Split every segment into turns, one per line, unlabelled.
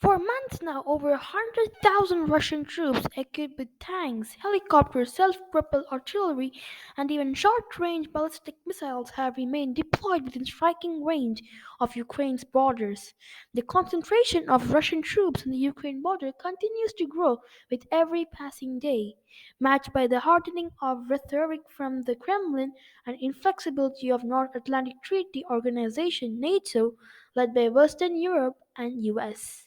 For months now, over 100,000 Russian troops equipped with tanks, helicopters, self propelled artillery, and even short range ballistic missiles have remained deployed within striking range of Ukraine's borders. The concentration of Russian troops on the Ukraine border continues to grow with every passing day, matched by the hardening of rhetoric from the Kremlin and inflexibility of North Atlantic Treaty Organization NATO, led by Western Europe and US.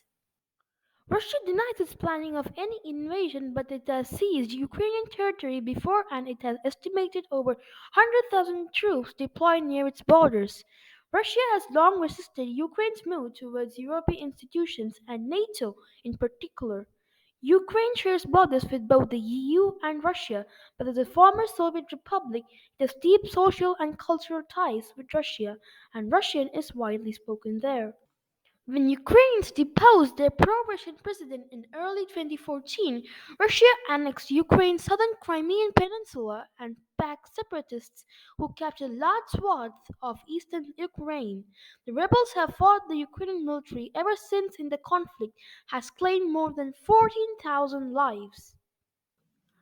Russia denies its planning of any invasion, but it has seized Ukrainian territory before and it has estimated over 100,000 troops deployed near its borders. Russia has long resisted Ukraine's move towards European institutions and NATO in particular. Ukraine shares borders with both the EU and Russia, but as a former Soviet republic, it has deep social and cultural ties with Russia, and Russian is widely spoken there. When Ukrainians deposed their pro-Russian president in early 2014, Russia annexed Ukraine's southern Crimean peninsula and backed separatists who captured large swaths of eastern Ukraine. The rebels have fought the Ukrainian military ever since in the conflict has claimed more than 14,000 lives.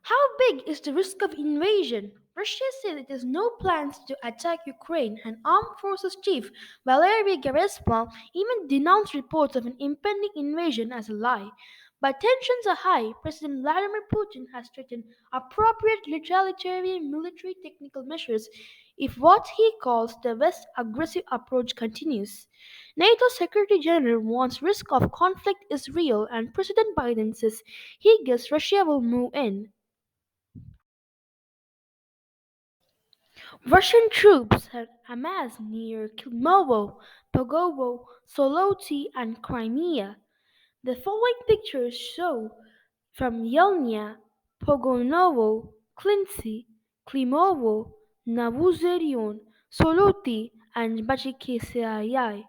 How big is the risk of invasion? Russia said it has no plans to attack Ukraine, and Armed Forces Chief Valery Gerasimov even denounced reports of an impending invasion as a lie. But tensions are high. President Vladimir Putin has threatened appropriate retaliatory military technical measures if what he calls the West's aggressive approach continues. NATO Secretary General warns risk of conflict is real, and President Biden says he guesses Russia will move in. Russian troops had amassed near Klimovo, Pogovo, Soloti, and Crimea. The following pictures show from Yelnya, Pogonovo, Klintsy, Klimovo, Navuzerion, Soloti, and Bachikisarayai.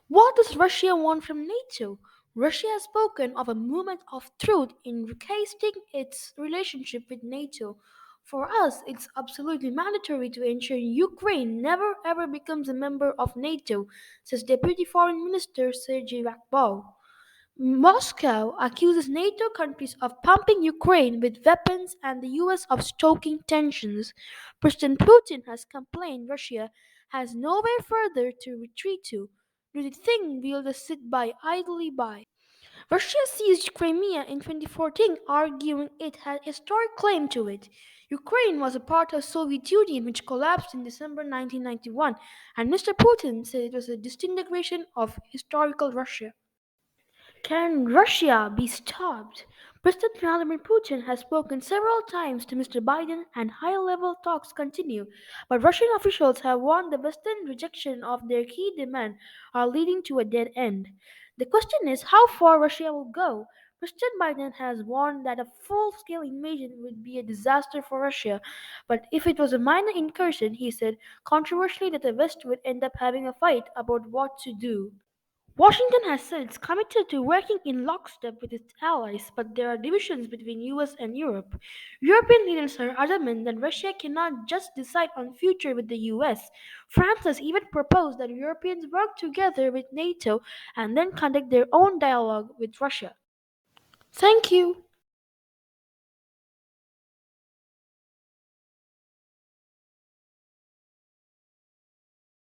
What does Russia want from NATO? Russia has spoken of a moment of truth in recasting its relationship with NATO. For us, it's absolutely mandatory to ensure Ukraine never ever becomes a member of NATO, says Deputy Foreign Minister Sergei Rakbov. Moscow accuses NATO countries of pumping Ukraine with weapons and the US of stoking tensions. President Putin has complained Russia has nowhere further to retreat to. Do you think we'll just sit by idly by? Russia seized Crimea in 2014, arguing it had historic claim to it. Ukraine was a part of Soviet Union which collapsed in December 1991, and Mr. Putin said it was a disintegration of historical Russia. Can Russia be stopped? President Vladimir Putin has spoken several times to Mr. Biden and high level talks continue, but Russian officials have warned the Western rejection of their key demand are leading to a dead end. The question is how far Russia will go. President Biden has warned that a full scale invasion would be a disaster for Russia, but if it was a minor incursion, he said controversially that the West would end up having a fight about what to do. Washington has said it's committed to working in lockstep with its allies, but there are divisions between US and Europe. European leaders are adamant that Russia cannot just decide on future with the US. France has even proposed that Europeans work together with NATO and then conduct their own dialogue with Russia. Thank you.